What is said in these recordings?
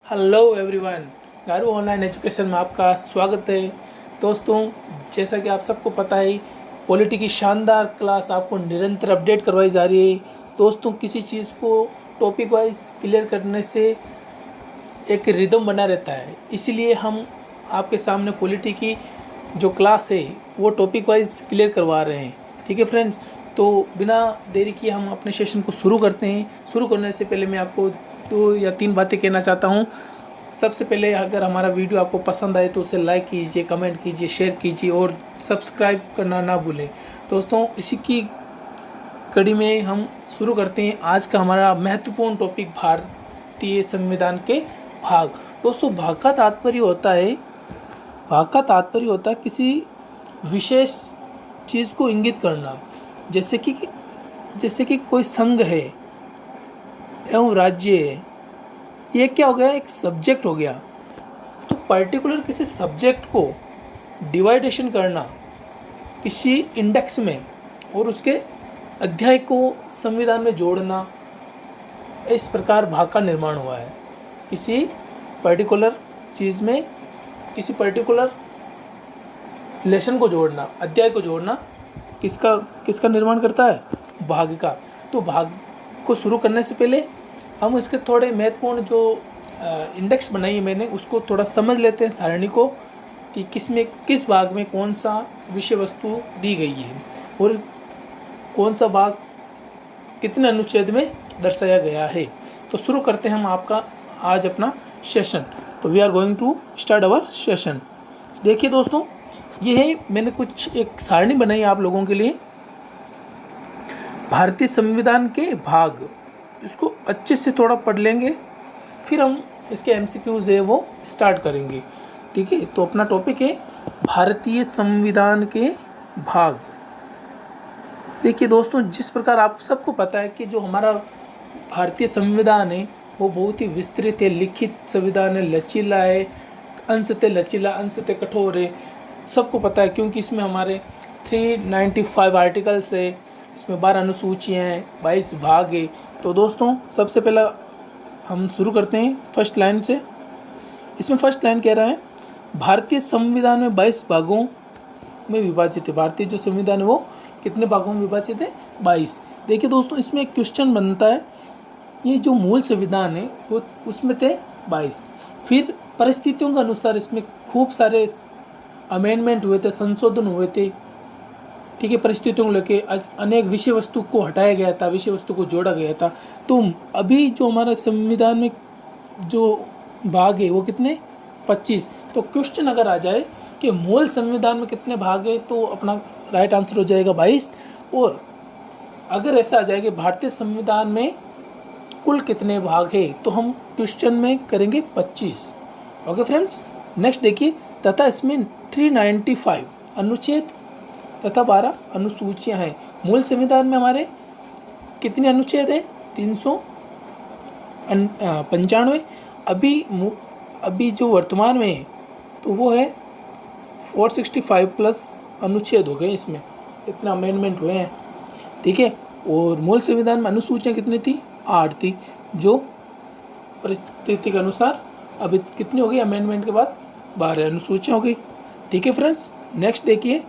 Hello everyone, गारू online education में आपका स्वागत है। दोस्तों, जैसा कि आप सबको पता है, पॉलिटी की शानदार क्लास आपको निरंतर अपडेट करवाई जा रही है। दोस्तों, किसी चीज़ को टॉपिक वाइज क्लियर करने से एक रिदम बना रहता है, इसीलिए हम आपके सामने पॉलिटी की जो क्लास है वो टॉपिक वाइज क्लियर करवा रहे हैं। ठीक है फ्रेंड्स, तो बिना देरी किए हम अपने सेशन को शुरू करते हैं। शुरू करने से पहले मैं आपको 2 या 3 बातें कहना चाहता हूँ। सबसे पहले, अगर हमारा वीडियो आपको पसंद आए तो उसे लाइक कीजिए, कमेंट कीजिए, शेयर कीजिए और सब्सक्राइब करना ना भूलें। दोस्तों, इसी की कड़ी में हम शुरू करते हैं आज का हमारा महत्वपूर्ण टॉपिक, भारतीय संविधान के भाग। दोस्तों, भाग का तात्पर्य होता है किसी विशेष चीज़ को इंगित करना। जैसे कि कोई संघ है एवं राज्य है, ये क्या हो गया, एक सब्जेक्ट हो गया। तो पर्टिकुलर किसी सब्जेक्ट को डिवाइडेशन करना किसी इंडेक्स में और उसके अध्याय को संविधान में जोड़ना, इस प्रकार भाग का निर्माण हुआ है। किसी पर्टिकुलर चीज़ में किसी पर्टिकुलर लेसन को जोड़ना, अध्याय को जोड़ना, किसका निर्माण करता है, भाग का। तो भाग को शुरू करने से पहले हम इसके थोड़े महत्वपूर्ण जो इंडेक्स बनाई है मैंने, उसको थोड़ा समझ लेते हैं, सारणी को, कि किस भाग में कौन सा विषय वस्तु दी गई है और कौन सा भाग कितने अनुच्छेद में दर्शाया गया है। तो शुरू करते हैं हम आपका आज अपना सेशन। तो we are going to start our session. देखिए दोस्तों, ये है, मैंने कुछ एक सारणी बनाई आप लोगों के लिए, भारतीय संविधान के भाग। इसको अच्छे से थोड़ा पढ़ लेंगे, फिर हम इसके एमसीक्यूज है वो स्टार्ट करेंगे। ठीक है, तो अपना टॉपिक है भारतीय संविधान के भाग। देखिए दोस्तों, जिस प्रकार आप सबको पता है कि जो हमारा भारतीय संविधान है वो बहुत ही विस्तृत है, लिखित संविधान है, लचीला है, अंशतः लचीला अंशतः कठोर है। सबको पता है क्योंकि इसमें हमारे 395 आर्टिकल्स है, इसमें 12 अनुसूचियाँ हैं, 22 भाग है। तो दोस्तों, सबसे पहला हम शुरू करते हैं फर्स्ट लाइन से। इसमें फर्स्ट लाइन कह रहा है, भारतीय संविधान में 22 भागों में विभाजित है। भारतीय जो संविधान है वो कितने भागों में विभाजित है, 22। देखिए दोस्तों, इसमें एक क्वेश्चन बनता है, ये जो मूल संविधान है वो उसमें थे 22, फिर परिस्थितियों के अनुसार इसमें खूब सारे अमेंडमेंट हुए थे, संशोधन हुए थे। ठीक है, परिस्थितियों को लेके अनेक विषय वस्तु को हटाया गया था, विषय वस्तु को जोड़ा गया था। तो अभी जो हमारा संविधान में जो भाग है वो कितने, 25। तो क्वेश्चन अगर आ जाए कि मूल संविधान में कितने भाग है, तो अपना राइट आंसर हो जाएगा 22। और अगर ऐसा आ जाए कि भारतीय संविधान में कुल कितने भाग है, तो हम क्वेश्चन में करेंगे 25। ओके फ्रेंड्स, नेक्स्ट देखिए, तथा इसमें 395 अनुच्छेद तथा 12 अनुसूचियां हैं। मूल संविधान में हमारे कितने अनुच्छेद हैं, 395। अभी जो वर्तमान में है तो वो है 465 प्लस अनुच्छेद हो गए, इसमें इतना अमेंडमेंट हुए हैं। ठीक है, और मूल संविधान में अनुसूचियाँ कितनी थी, 8 थी, जो परिस्थिति के अनुसार अभी कितनी हो गई, अमेंडमेंट के बाद 12 अनुसूचियाँ हो गई। ठीक है फ्रेंड्स, नेक्स्ट देखिए,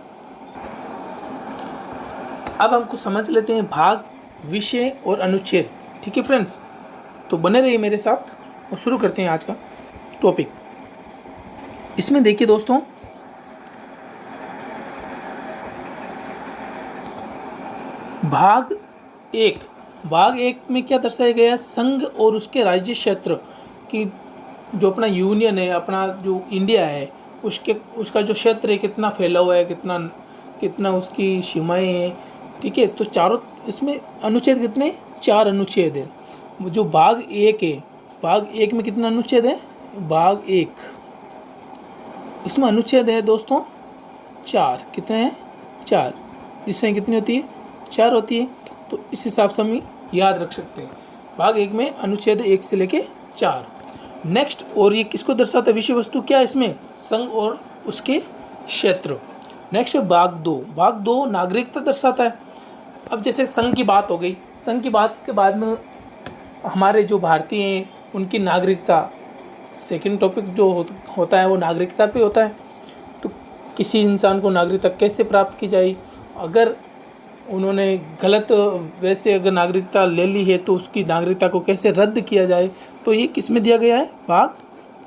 अब हमको समझ लेते हैं भाग, विषय और अनुच्छेद। ठीक है फ्रेंड्स, तो बने रहिए मेरे साथ और शुरू करते हैं आज का टॉपिक। इसमें देखिए दोस्तों, भाग एक में क्या दर्शाया गया है, संघ और उसके राज्य क्षेत्र की, जो अपना यूनियन है, अपना जो इंडिया है, उसका जो क्षेत्र है कितना फैला हुआ है, कितना उसकी सीमाएं हैं। ठीक है, तो चारों इसमें अनुच्छेद कितने, 4 अनुच्छेद है। जो भाग एक है, भाग एक में कितना अनुच्छेद है, भाग एक, इसमें अनुच्छेद है दोस्तों 4। कितने हैं, 4। दिशाएं कितनी होती है, 4 होती है। तो इस हिसाब से हम याद रख सकते हैं, भाग एक में अनुच्छेद 1 से लेके 4। नेक्स्ट, और ये किसको दर्शाता है, विषय वस्तु क्या है इसमें, संघ और उसके क्षेत्र। नेक्स्ट है भाग दो नागरिकता दर्शाता है। अब जैसे संघ की बात हो गई, संघ की बात के बाद में हमारे जो भारतीय हैं उनकी नागरिकता, सेकंड टॉपिक जो होता है वो नागरिकता पे होता है। तो किसी इंसान को नागरिकता कैसे प्राप्त की जाए, अगर उन्होंने गलत वैसे अगर नागरिकता ले ली है तो उसकी नागरिकता को कैसे रद्द किया जाए, तो ये किस में दिया गया है, भाग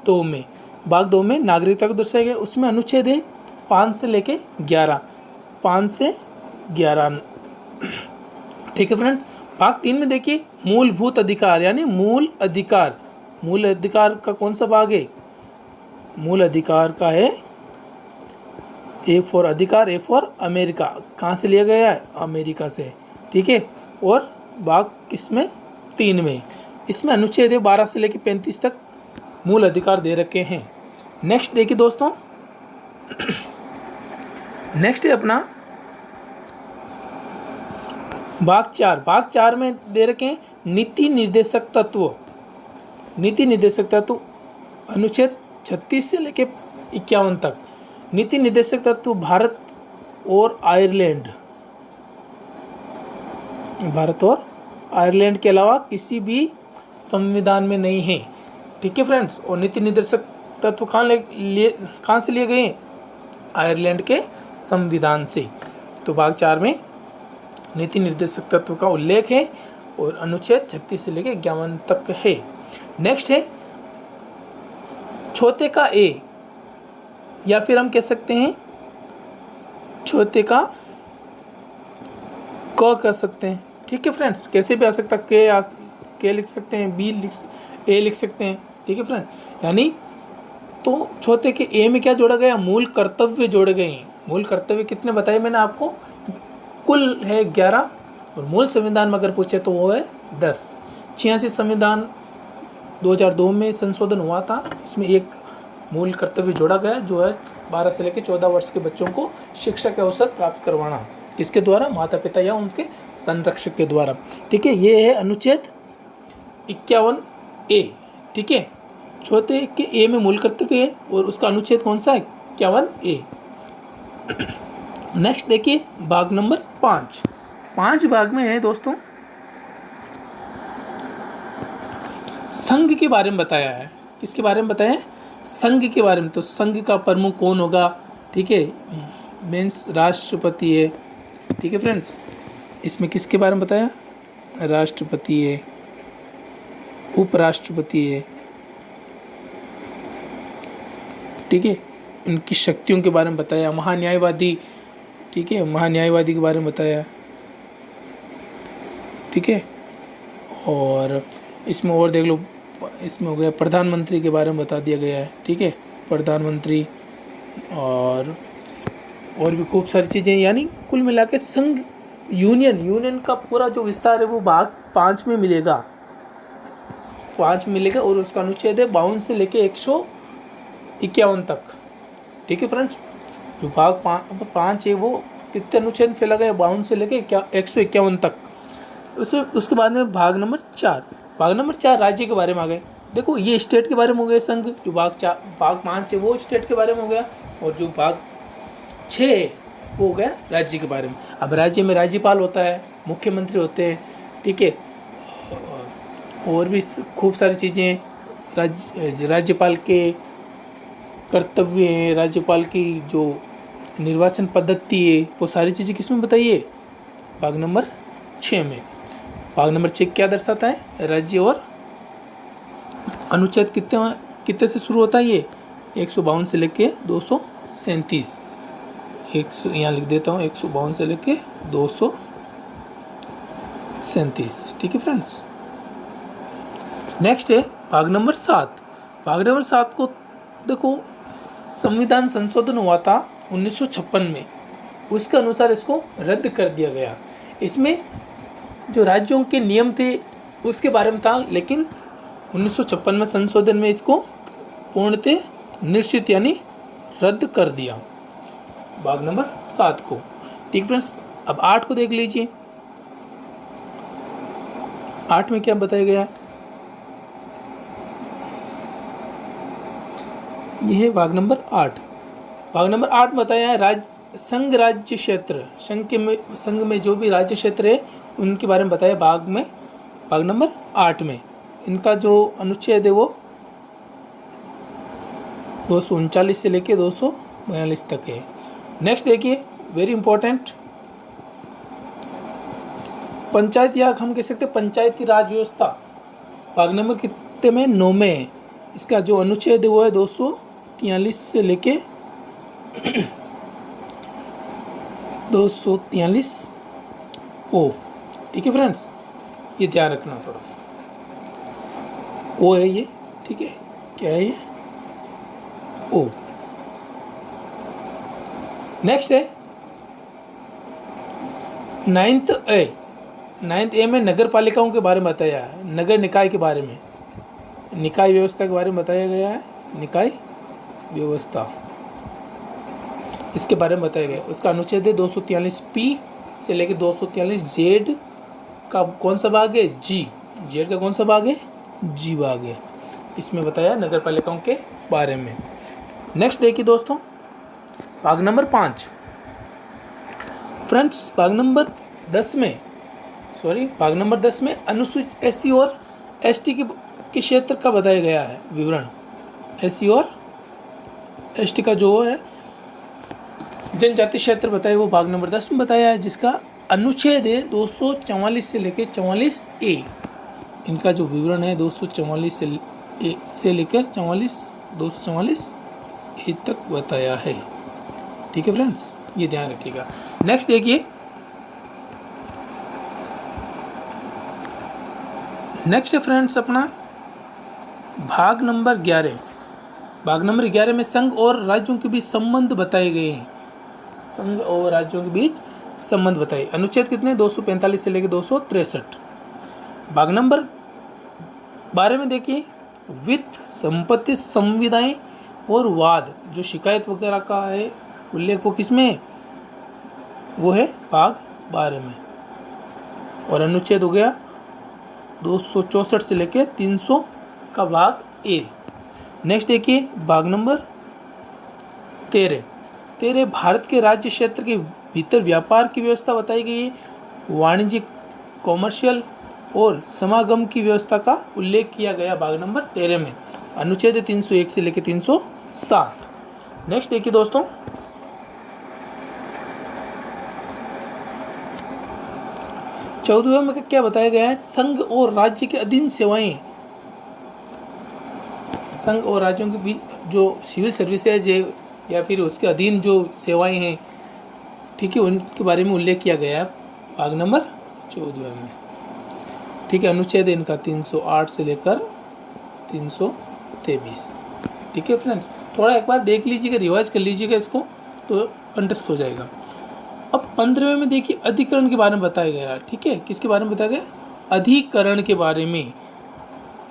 2 में। भाग 2 में नागरिकता को दर्शाया गया, उसमें अनुच्छेद है 5 से लेके 11, 5 से 11। ठीक है फ्रेंड्स। भाग 3 में देखिए मूलभूत अधिकार यानी मूल अधिकार। मूल अधिकार का कौन सा भाग है, मूल अधिकार का है ए फॉर अधिकार, ए फॉर अमेरिका। कहाँ से लिया गया है, अमेरिका से। ठीक है। और भाग किसमें, 3 में। इसमें अनुच्छेद 12 से लेकर 35 तक मूल अधिकार दे रखे हैं। नेक्स्ट देखिए दोस्तों, नेक्स्ट है अपना भाग 4। भाग 4 में दे रखे हैं नीति निर्देशक तत्व। नीति निर्देशक तत्व अनुच्छेद 36 से लेकर 51 तक। नीति निर्देशक तत्व भारत और आयरलैंड, भारत और आयरलैंड के अलावा किसी भी संविधान में नहीं है। ठीक है फ्रेंड्स। और नीति निर्देशक तत्व कहाँ से लिए गए हैं, आयरलैंड के संविधान से। तो भाग 4 में नीति निर्देशक तत्व का उल्लेख है और अनुच्छेद 36 से लेकर 51 तक है। नेक्स्ट है छोटे का ए, या फिर हम कह सकते हैं छोटे का क कह सकते हैं। ठीक है फ्रेंड्स, कैसे भी आ सकता है, के लिख सकते हैं, ए लिख सकते हैं। ठीक है फ्रेंड। यानी तो छोटे के ए में क्या जोड़ा गया, मूल कर्तव्य जोड़े गए हैं। मूल कर्तव्य कितने बताए मैंने आपको, कुल है 11, और मूल संविधान में अगर पूछे तो वो है 10। 86 संविधान 2002 में संशोधन हुआ था, इसमें एक मूल कर्तव्य जोड़ा गया जो है 12 से लेकर 14 वर्ष के बच्चों को शिक्षा के अवसर प्राप्त करवाना। किसके द्वारा, माता पिता या उनके संरक्षक के द्वारा। ठीक है। ये है अनुच्छेद 51A। ठीक है। छोटे के ए में मूल कर्तव्य है और उसका अनुच्छेद कौन सा है, 51A। नेक्स्ट देखिए भाग नंबर 5। 5 भाग में है दोस्तों संघ के बारे में बताया है। किसके बारे में बताया है, संघ के बारे में। तो संघ का प्रमुख कौन होगा, ठीक है, मीन्स राष्ट्रपति है। ठीक है फ्रेंड्स। इसमें किसके बारे में बताया, राष्ट्रपति है, उपराष्ट्रपति है। ठीक है। उनकी शक्तियों के बारे में बताया। महान्यायवादी, ठीक है, महान्यायवादी के बारे में बताया। ठीक है। और इसमें और देख लो, इसमें हो गया प्रधानमंत्री के बारे में बता दिया गया है। ठीक है, प्रधानमंत्री और भी खूब सारी चीज़ें। यानी कुल मिला के संघ यूनियन का पूरा जो विस्तार है वो भाग 5 में मिलेगा, 5 में मिलेगा। और उसका अनुच्छेद है 52 से लेके 151 तक। ठीक है फ्रेंड्स। जो भाग 5 है वो कितने अनुच्छेद फैला गया, 52 से लेके 151 तक। उसके बाद में भाग नंबर 4। भाग नंबर 4 राज्य के बारे में आ गए। देखो ये स्टेट के बारे में हो गए संघ। जो भाग 5 है वो स्टेट के बारे में हो गया, और जो भाग 6 है वो हो गया राज्य के बारे में। अब राज्य में राज्यपाल होता है, मुख्यमंत्री होते हैं। ठीक है। और भी खूब सारी चीज़ें, राज्यपाल के कर्तव्य हैं, राज्यपाल की जो निर्वाचन पद्धति है, वो सारी चीज़ें किस में बताइए, भाग नंबर 6 में। भाग नंबर 6 क्या दर्शाता है, राज्य और अनुच्छेद कितने से शुरू होता है ये, 152 से लेके 237। यहाँ लिख देता हूँ 152 से लेके 237। ठीक है फ्रेंड्स। नेक्स्ट है भाग नंबर 7। भाग नंबर 7 को देखो, संविधान संशोधन हुआ था 1956 में, उसके अनुसार इसको रद्द कर दिया गया। इसमें जो राज्यों के नियम थे उसके बारे में था, लेकिन 1956 में संशोधन में इसको पूर्णतः निश्चित यानी रद्द कर दिया, भाग नंबर 7 को। ठीक फ्रेंड्स। अब 8 को देख लीजिए। 8 में क्या बताया गया, यह है भाग नंबर 8। भाग नंबर 8 बताया है संघ राज्य क्षेत्र, संघ में जो भी राज्य क्षेत्र है उनके बारे में बताया भाग नंबर 8 में। इनका जो अनुच्छेद है वो 239 से लेके 242 तक है। नेक्स्ट देखिए, वेरी इंपॉर्टेंट, पंचायत या हम कह सकते हैं पंचायती राज व्यवस्था, भाग नंबर कितने में, 9 में है। इसका जो अनुच्छेद है वो है 243 से लेके 243 ओ। ठीक है फ्रेंड्स, ये ध्यान रखना थोड़ा, ओ है ये, ठीक है, क्या है ये, ओ। नेक्स्ट है 9th ए में नगर पालिकाओं के बारे में बताया है, नगर निकाय के बारे में, निकाय व्यवस्था के बारे में बताया गया है, निकाय व्यवस्था इसके बारे में बताया गया है। उसका अनुच्छेद है 243 से लेकर 243 जेड का कौन सा भाग है, जी, जेड का कौन सा भाग है, जी भाग है। इसमें बताया नगर पालिकाओं के बारे में। नेक्स्ट देखिए दोस्तों, भाग नंबर 5 फ्रेंड्स, भाग नंबर 10 में अनुसूचित एससी और एसटी के क्षेत्र का बताया गया है विवरण। एससी और एसटी का जो है जनजाति क्षेत्र बताया, वो भाग नंबर 10 में बताया है, जिसका अनुच्छेद है 244 से लेकर 44 ए। इनका जो विवरण है 244 से लेकर 244 ए तक बताया है। ठीक है फ्रेंड्स, ये ध्यान रखिएगा। नेक्स्ट देखिए, नेक्स्ट है फ्रेंड्स अपना भाग नंबर 11। भाग नंबर 11 में संघ और राज्यों के बीच संबंध बताए गए हैं। संघ और राज्यों के बीच संबंध बताए, अनुच्छेद कितने, 245 से लेकर 263। भाग नंबर 12 में देखिए, वित्त, संपत्ति, संविदाएं और वाद, जो शिकायत वगैरह का है उल्लेख, वो किसमें है, वो है भाग 12 में। और अनुच्छेद हो गया 264 से लेकर 300 का भाग ए। नेक्स्ट देखिए, भाग नंबर 13 भारत के राज्य क्षेत्र के भीतर व्यापार की व्यवस्था बताई गई है, वाणिज्यिक, कॉमर्शियल और समागम की व्यवस्था का उल्लेख किया गया भाग नंबर 13 में। अनुच्छेद 301 से लेकर 307। नेक्स्ट देखिए दोस्तों, चौदहवें में क्या बताया गया है, संघ और राज्य के अधीन सेवाएं। संघ और राज्यों के बीच जो सिविल सर्विसेज है या फिर उसके अधीन जो सेवाएं हैं, ठीक है, उनके बारे में उल्लेख किया गया है भाग नंबर 14 में। ठीक है, अनुच्छेद इनका 308 से लेकर 323। ठीक है फ्रेंड्स, थोड़ा एक बार देख लीजिएगा, रिवाइज कर लीजिएगा इसको, तो कंटेस्ट हो जाएगा। अब 15वें में देखिए, अधिकरण के बारे में बताया गया है। ठीक है, किसके बारे में बताया गया, अधिकरण के बारे में।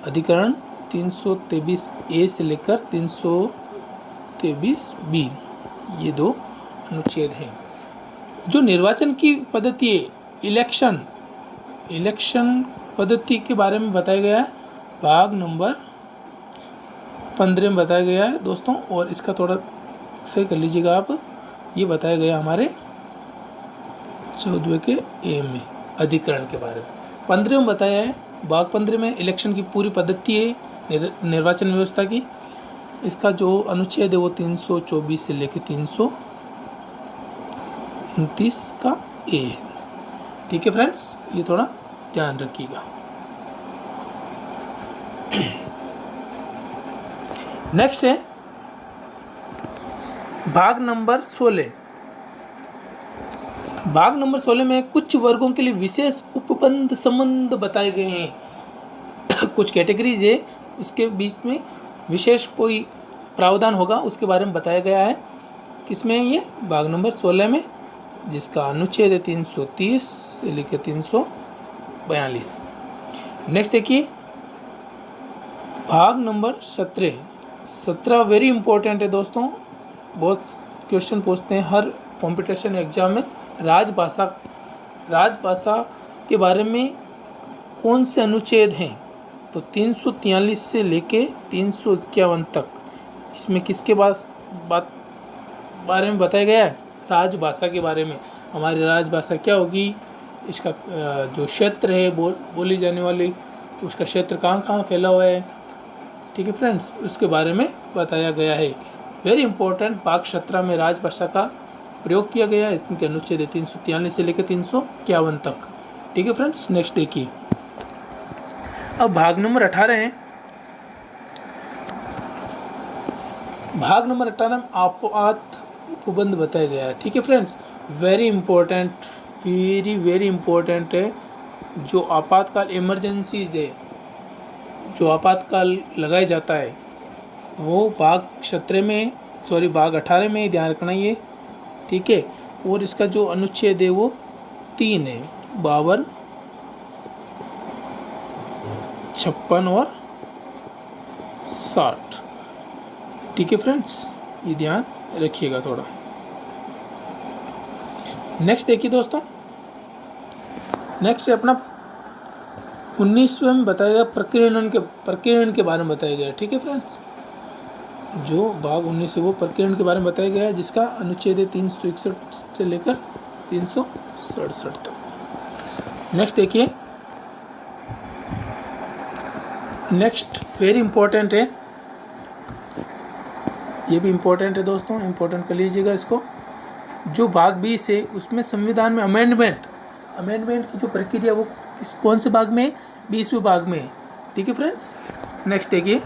अधिकरण 323 ए से लेकर 323 बी, ये 2 अनुच्छेद हैं। जो निर्वाचन की पद्धति है, इलेक्शन पद्धति के बारे में बताया गया है भाग नंबर 15 में बताया गया है दोस्तों। और इसका थोड़ा सही कर लीजिएगा आप, ये बताया गया हमारे 14 के ए में, अधिकरण के बारे में। 15 में बताया है, भाग 15 में इलेक्शन की पूरी पद्धति है, निर्वाचन व्यवस्था की। इसका जो अनुच्छेद है वो 324 से लेकर 329 का ए है। ठीक है फ्रेंड्स, ये थोड़ा ध्यान रखिएगा। नेक्स्ट है भाग नंबर 16। भाग नंबर 16 में कुछ वर्गों के लिए विशेष उपबंध संबंध बताए गए हैं। कुछ कैटेगरीज है, उसके बीच में विशेष कोई प्रावधान होगा, उसके बारे में बताया गया है। किसमें है ये, भाग नंबर 16 में, जिसका अनुच्छेद है 330 से लेकर 342। नेक्स्ट देखिए, भाग नंबर 17 वेरी इंपॉर्टेंट है दोस्तों, बहुत क्वेश्चन पूछते हैं हर कंपटीशन एग्जाम में। राजभाषा के बारे में कौन से अनुच्छेद हैं, तो 343 से लेके 351 तक। इसमें किसके बारे में बताया गया है, राजभाषा के बारे में। हमारी राजभाषा क्या होगी, इसका जो क्षेत्र है बोली जाने वाली, तो उसका क्षेत्र कहाँ कहाँ फैला हुआ है, ठीक है फ्रेंड्स, उसके बारे में बताया गया है। वेरी इंपॉर्टेंट, बाघ 17 में राजभाषा का प्रयोग किया गया है। इसके अनुच्छेद 343 से लेकर 351 तक। ठीक है फ्रेंड्स, नेक्स्ट देखिए। अब भाग नंबर 18 है। भाग नंबर 18 में आपात उपबंध बताया गया है। ठीक है friends, very important, very important है। जो आपातकाल इमरजेंसीज है, जो आपातकाल लगाया जाता है, वो भाग 17 में, सॉरी भाग 18 में ध्यान रखना ये। ठीक है, और इसका जो अनुच्छेद है वो 3 है, 52, 56 और 60। ठीक है फ्रेंड्स, ये ध्यान रखिएगा थोड़ा। नेक्स्ट देखिए दोस्तों, नेक्स्ट है अपना 19वें में बताया गया प्रकीर्णन के बारे में बताया गया। ठीक है फ्रेंड्स, जो भाग 19 है वो प्रकीर्णन के बारे में बताया गया है, जिसका अनुच्छेद है 361 से लेकर 367 तक। नेक्स्ट देखिए, नेक्स्ट वेरी इंपॉर्टेंट है, ये भी इंपॉर्टेंट है दोस्तों, इंपॉर्टेंट कर लीजिएगा इसको। जो भाग 20 है उसमें संविधान में अमेंडमेंट की जो प्रक्रिया वो कौन से भाग में है? 20वें भाग में है। ठीक है फ्रेंड्स, नेक्स्ट देखिए,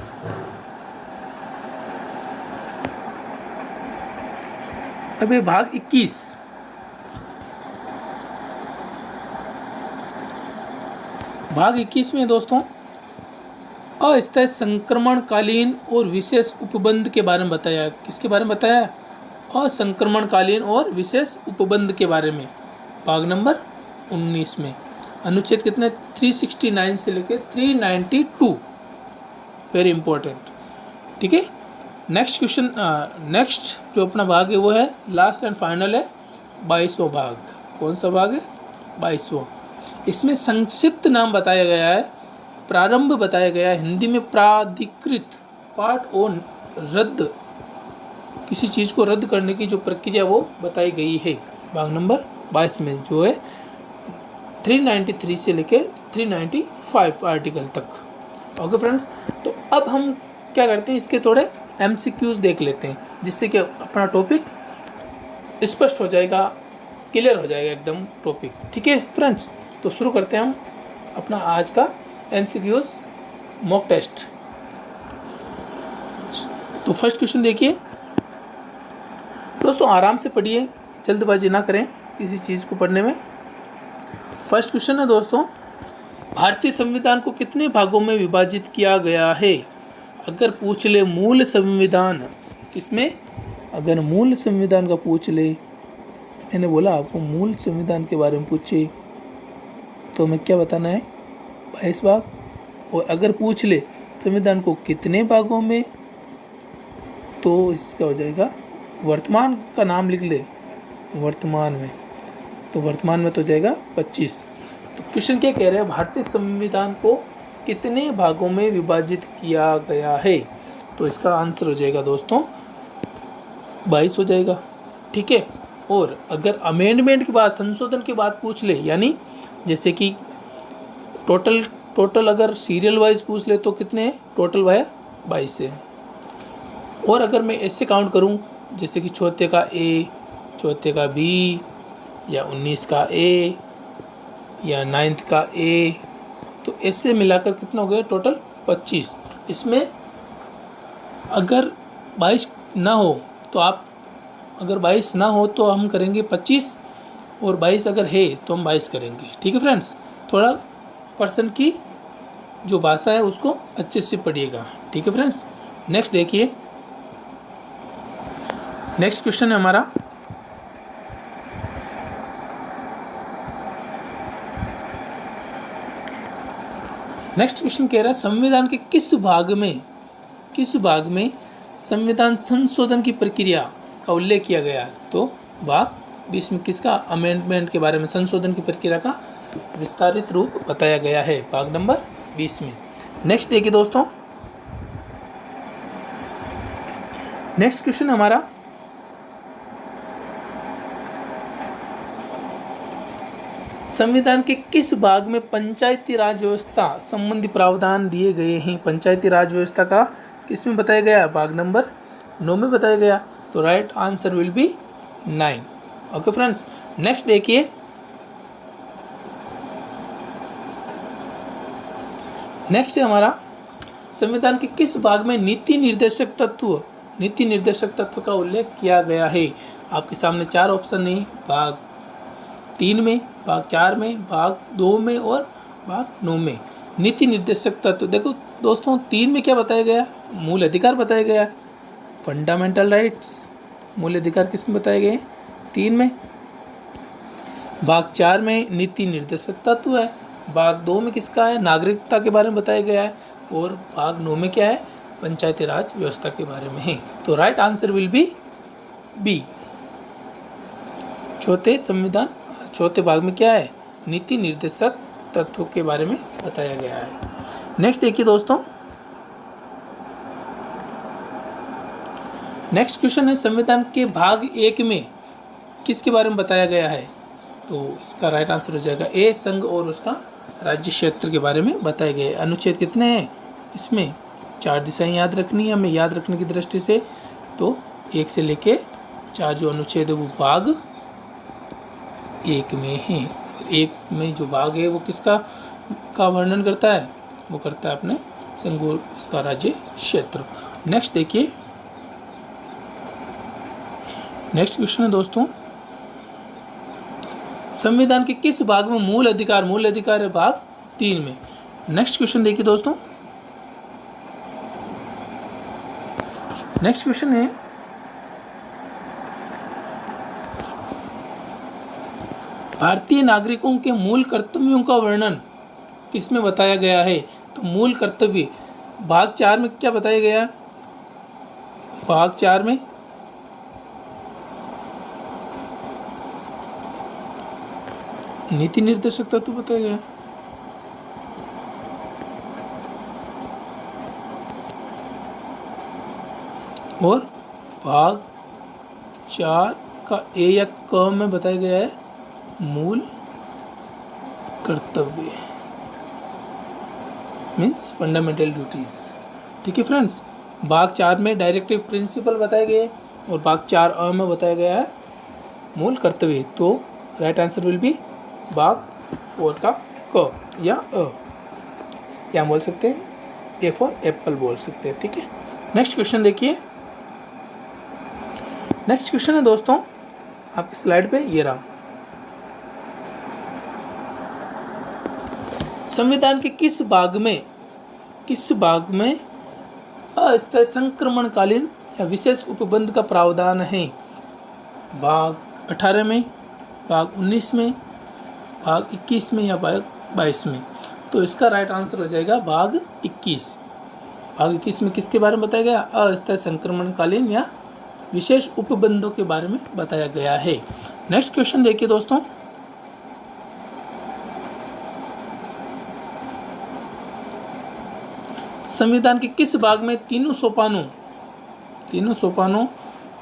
अब भाग 21। भाग 21 में दोस्तों अस्थायी संक्रमणकालीन और विशेष उपबंध के बारे में बताया। किसके बारे में बताया? असंक्रमणकालीन और विशेष उपबंध के बारे में। भाग नंबर 19 में अनुच्छेद कितने? 369 से लेकर 392। Very important. ठीक है, नेक्स्ट क्वेश्चन, नेक्स्ट जो अपना भाग है वो है लास्ट एंड फाइनल है 22वां भाग। कौन सा भाग है? 22वां। इसमें संक्षिप्त नाम बताया गया है, प्रारंभ बताया गया है, हिंदी में प्राधिकृत पाठ और रद्द, किसी चीज़ को रद्द करने की जो प्रक्रिया वो बताई गई है भाग नंबर 22 में, जो है 393 से लेकर 395 आर्टिकल तक। ओके फ्रेंड्स, तो अब हम क्या करते हैं, इसके थोड़े MCQs देख लेते हैं, जिससे कि अपना टॉपिक स्पष्ट हो जाएगा, क्लियर हो जाएगा एकदम टॉपिक। ठीक है फ्रेंड्स, तो शुरू करते हैं हम अपना आज का MCQs मॉक टेस्ट। तो फर्स्ट क्वेश्चन देखिए दोस्तों, आराम से पढ़िए, जल्दबाजी ना करें किसी चीज़ को पढ़ने में। फर्स्ट क्वेश्चन है दोस्तों, भारतीय संविधान को कितने भागों में विभाजित किया गया है? अगर पूछ ले मूल संविधान, किसमें? अगर मूल संविधान का पूछ ले, मैंने बोला आपको मूल संविधान के बारे में पूछे तो मैं क्या बताना है? 22 भाग। और अगर पूछ ले संविधान को कितने भागों में, तो इसका हो जाएगा वर्तमान का नाम लिख ले, वर्तमान में, तो वर्तमान में तो जाएगा 25। तो क्वेश्चन क्या कह रहे हैं? भारतीय संविधान को कितने भागों में विभाजित किया गया है? तो इसका आंसर हो जाएगा दोस्तों 22 हो जाएगा। ठीक है, और अगर अमेंडमेंट के बाद, संशोधन के बाद पूछ ले, यानी जैसे कि टोटल अगर सीरियल वाइज पूछ ले तो कितने टोटल वह 22 है। और अगर मैं ऐसे काउंट करूं, जैसे कि चौथे का A, चौथे का B, या 19 का A, या 9th का A, तो ऐसे मिलाकर कितना हो गया टोटल? 25। इसमें अगर 22 ना हो तो आप, अगर 22 ना हो तो हम करेंगे 25, और 22 अगर है तो हम 22 करेंगे। ठीक है फ्रेंड्स, थोड़ा पर्सन की जो भाषा है उसको अच्छे से पढ़िएगा। ठीक है फ्रेंड्स, नेक्स्ट देखिए, नेक्स्ट क्वेश्चन है हमारा, नेक्स्ट क्वेश्चन कह रहा है संविधान के किस भाग में संविधान संशोधन की प्रक्रिया का उल्लेख किया गया? तो भाग 20 में किसका? अमेंडमेंट के बारे में, संशोधन की प्रक्रिया का विस्तारित रूप बताया गया है भाग नंबर 20 में। नेक्स्ट देखिए दोस्तों, नेक्स्ट क्वेश्चन हमारा संविधान के किस भाग में पंचायती राज व्यवस्था संबंधी प्रावधान दिए गए हैं? पंचायती राज व्यवस्था का किस में बताया गया? भाग नंबर 9 में बताया गया। तो right answer will B 9। Okay friends, next देखिए, नेक्स्ट है हमारा संविधान के किस भाग में नीति निर्देशक तत्व का उल्लेख किया गया है? आपके सामने 4 ऑप्शन है, भाग 3 में, भाग 4 में, भाग 2 में और भाग 9 में। नीति निर्देशक तत्व देखो दोस्तों, 3 में क्या बताया गया? मूल अधिकार बताया गया, फंडामेंटल राइट्स, मूल अधिकार किस में बताए गए? 3 में। भाग 4 में नीति निर्देशक तत्व है, भाग 2 में किसका है? नागरिकता के बारे में बताया गया है, और भाग 9 में क्या है? पंचायती राज व्यवस्था के बारे में है। तो right answer will be B. चौथे भाग में क्या है? नीति निर्देशक तत्व के बारे में बताया गया है। नेक्स्ट देखिए दोस्तों, नेक्स्ट क्वेश्चन है संविधान के भाग 1 में किसके बारे में बताया गया है? तो इसका राइट आंसर हो जाएगा ए, संघ और उसका राज्य क्षेत्र के बारे में बताए गए। अनुच्छेद कितने हैं इसमें? 4 दिशाएं याद रखनी है हमें, याद रखने की दृष्टि से। तो 1 से लेके 4 जो अनुच्छेद है वो भाग 1 में है। 1 में जो भाग है वो किसका का वर्णन करता है? वो करता है अपने संघ और उसका राज्य क्षेत्र। नेक्स्ट देखिए, नेक्स्ट क्वेश्चन है दोस्तों, संविधान के किस भाग में मूल अधिकार है? भाग 3 में। नेक्स्ट क्वेश्चन देखिए दोस्तों, नेक्स्ट क्वेश्चन है भारतीय नागरिकों के मूल कर्तव्यों का वर्णन किसमें बताया गया है? तो मूल कर्तव्य भाग 4 में क्या बताया गया? भाग 4 में नीति निर्देशक तत्व बताया गया, और भाग 4 का ए या क में बताया गया है मूल कर्तव्य, मीन्स फंडामेंटल ड्यूटीज। ठीक है फ्रेंड्स, भाग 4 में डायरेक्टिव प्रिंसिपल बताए गए और भाग 4 अ में बताया गया है मूल कर्तव्य। तो राइट आंसर विल बी भाग 4 का क या अ, क्या बोल सकते हैं? ए फॉर एप्पल बोल सकते हैं। ठीक है, नेक्स्ट क्वेश्चन देखिए, नेक्स्ट क्वेश्चन है दोस्तों आपकी स्लाइड पे ये रहा, संविधान के किस भाग में अस्थायी संक्रमणकालीन या विशेष उपबंध का प्रावधान है? भाग 18 में, भाग 19 में, भाग 21 में या भाग 22 में? तो इसका राइट आंसर हो जाएगा भाग 21। भाग 21 में किसके बारे में बताया गया? अस्थायी संक्रमणकालीन या विशेष उपबंधों के बारे में बताया गया है। नेक्स्ट क्वेश्चन देखिए दोस्तों, संविधान के किस भाग में तीनों सोपानों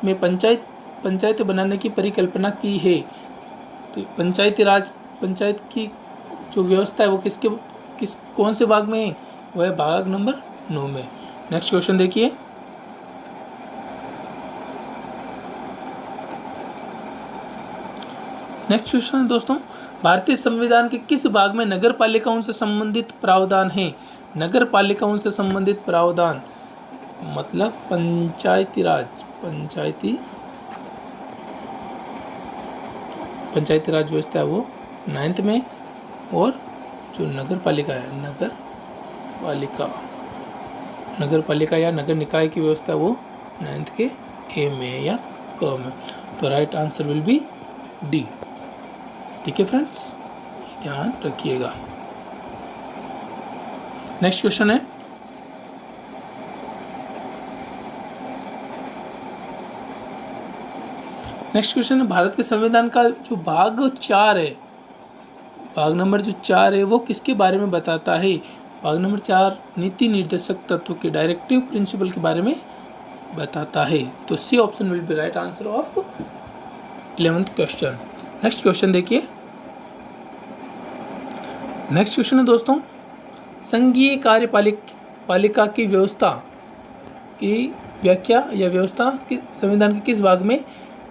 में पंचायत बनाने की परिकल्पना की है? तो पंचायत की जो व्यवस्था है वो कौन से भाग में है? वह है भाग नंबर 9 में। नेक्स्ट क्वेश्चन देखिए, नेक्स्ट क्वेश्चन है दोस्तों, भारतीय संविधान के किस भाग में नगर पालिकाओं से संबंधित प्रावधान है? नगर पालिकाओं से संबंधित प्रावधान मतलब पंचायती राज व्यवस्था है वो 9th में, और जो नगर पालिका है नगर पालिका या नगर निकाय की व्यवस्था है वो 9th के ए में या क में। तो right answer will B D. ठीक है फ्रेंड्स, ध्यान रखिएगा। नेक्स्ट क्वेश्चन है, भारत के संविधान का जो भाग 4 है, भाग नंबर जो 4 है वो किसके बारे में बताता है? भाग नंबर 4 नीति निर्देशक तत्व के डायरेक्टिव प्रिंसिपल के बारे में बताता है। तो C option will be right answer of 11th question. Next question देखिए, नेक्स्ट क्वेश्चन है दोस्तों, संघीय कार्यपालिका की व्यवस्था की व्याख्या या व्यवस्था किस संविधान के किस भाग में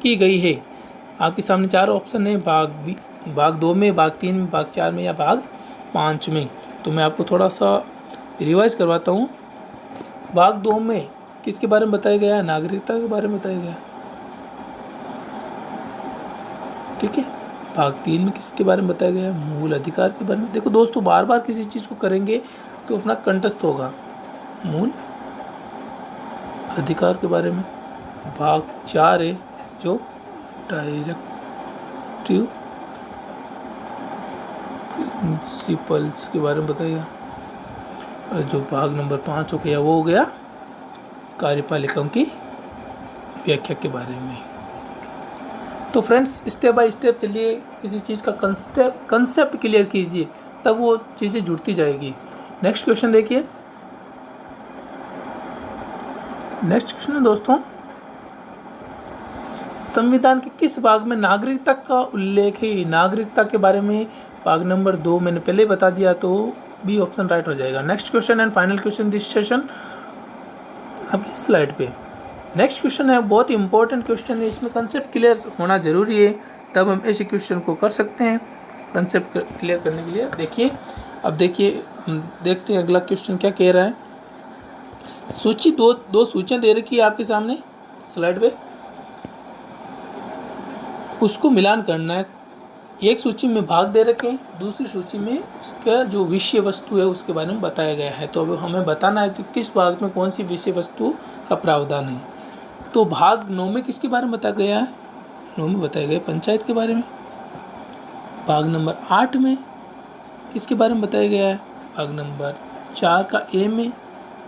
की गई है? आपके सामने 4 ऑप्शन है, भाग 2 में, भाग 3 में, भाग 4 में या भाग 5 में। तो मैं आपको थोड़ा सा रिवाइज करवाता हूँ। भाग 2 में किसके बारे में बताया गया है? नागरिकता के बारे में बताया गया है, ठीक है। भाग 3 में किसके बारे में बताया गया है? मूल अधिकार के बारे में। देखो दोस्तों, बार बार किसी चीज़ को करेंगे तो अपना कंठस्थ होगा। मूल अधिकार के बारे में। भाग 4 है जो डायरेक्टिव प्रिंसिपल्स के बारे में बताएगा। और जो भाग नंबर 5 हो गया वो हो गया कार्यपालिकाओं की व्याख्या के बारे में। तो फ्रेंड्स, स्टेप बाय स्टेप चलिए, किसी चीज़ का कंसेप्ट क्लियर कीजिए, तब वो चीज़ें जुड़ती जाएगी। नेक्स्ट क्वेश्चन देखिए। नेक्स्ट क्वेश्चन है दोस्तों, संविधान के किस भाग में नागरिकता का उल्लेख है? नागरिकता के बारे में भाग नंबर 2 मैंने पहले बता दिया, तो बी ऑप्शन राइट हो जाएगा। Next question and final question this session आपकी स्लाइड पे। नेक्स्ट क्वेश्चन है, बहुत ही इंपॉर्टेंट क्वेश्चन है, इसमें कंसेप्ट क्लियर होना जरूरी है, तब हम ऐसे क्वेश्चन को कर सकते हैं। कंसेप्ट क्लियर करने के लिए देखिए, अब देखिए हम देखते हैं अगला क्वेश्चन क्या कह रहा है। सूची दो सूचियाँ दे रखी है आपके सामने स्लाइड पे, उसको मिलान करना है। एक सूची में भाग दे रखे हैं, दूसरी सूची में उसका जो विषय वस्तु है उसके बारे में बताया गया है। तो अब हमें बताना है कि किस भाग में कौन सी विषय वस्तु का प्रावधान है। तो भाग 9 में किसके बारे में बताया गया है? 9 में बताया गया पंचायत के बारे में। भाग नंबर 8 में किसके बारे में बताया गया है? भाग नंबर 4 का ए में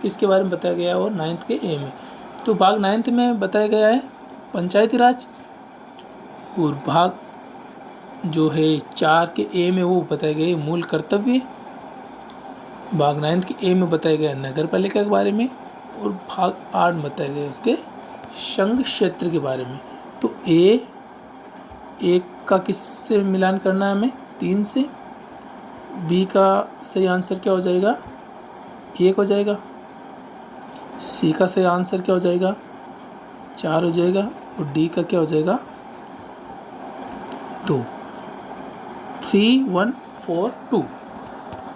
किसके बारे में बताया गया है? और 9th के ए में। तो भाग 9th में बताया गया है पंचायती राज, और भाग जो है 4 के ए में वो बताया गया है मूल कर्तव्य। भाग 9th के ए में बताया गया नगर पालिका के बारे में, और भाग 8 में बताया गया उसके संघ क्षेत्र के बारे में। तो ए का किससे मिलान करना है हमें? 3 से। बी का सही आंसर क्या हो जाएगा? 1 हो जाएगा। सी का सही आंसर क्या हो जाएगा? 4 हो जाएगा। और डी का क्या हो जाएगा? 2। 3 1 4 2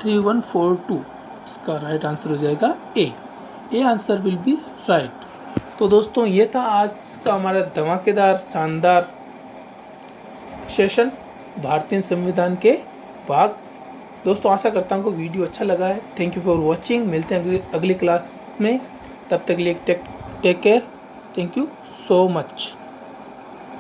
3 1 4 2 इसका राइट आंसर हो जाएगा A answer will be right. तो दोस्तों, ये था आज का हमारा धमाकेदार शानदार सेशन भारतीय संविधान के भाग। दोस्तों, आशा करता हूँ कि वीडियो अच्छा लगा है। Thank you for watching. मिलते हैं अगली क्लास में, तब तक के लिए take care. Thank you so much.